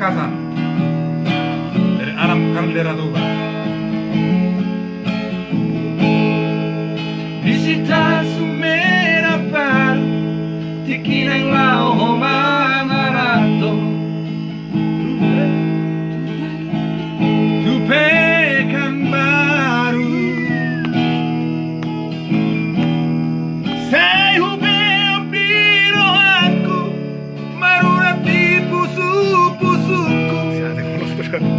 Pamekasan dari alam kaldera Toba. Visita Sumera Par Tikinang lao manarato Tupekan baru Say hubeo piro aku marunati pusu-pusuku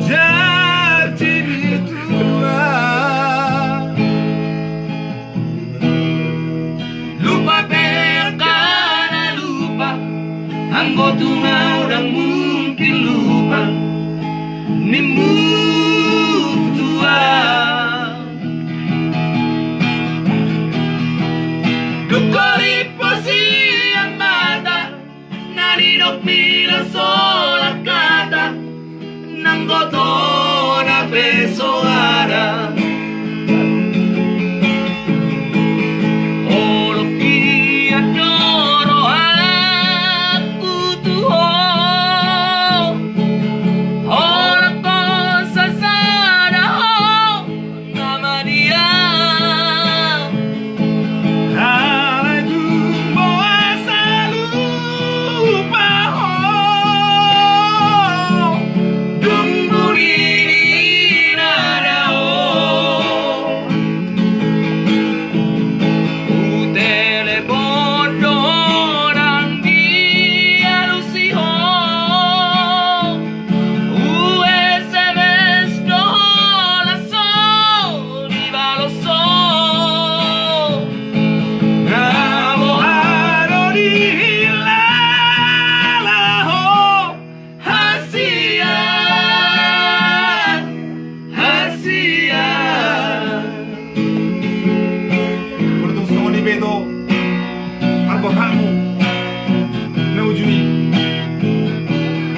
jadi tua lupa karena lupa anggota orang mungkin lupa nimbu tua dukori posi amata nari dok pila sola kata nanggoto na peso ada Beto arbakamu na ujui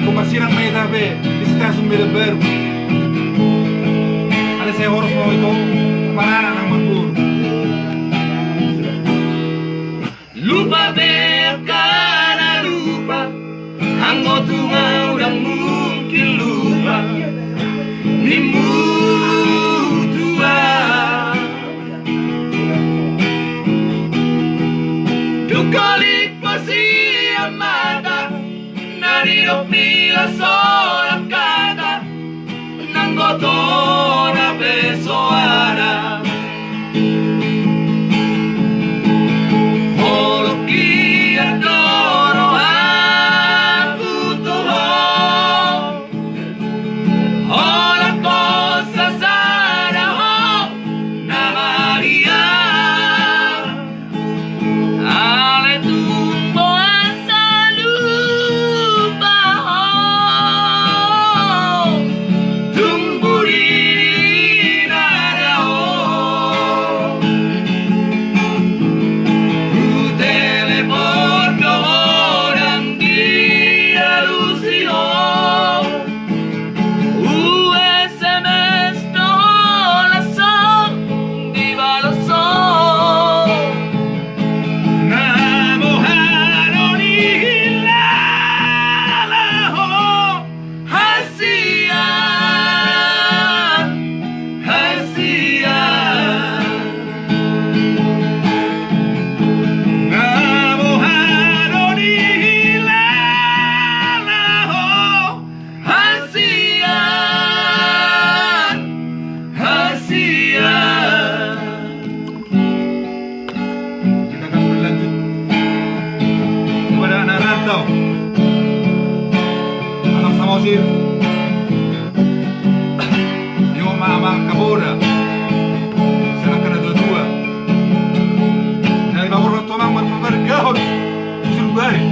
kumasiran may tabi isita sumber berbu ada saya harus mau itu marana ng magbur lupa karena lupa anggota orang mungkin lupa nimbu Dukolik posi amata nari dok pila sola kata nanggoto na peso ada Holoki adoro aku tuho Hola cosa sana ho na Maria anak Samosir yung mama Kabura sarang kanadudua na ibaburo tumang magpapargahon surubari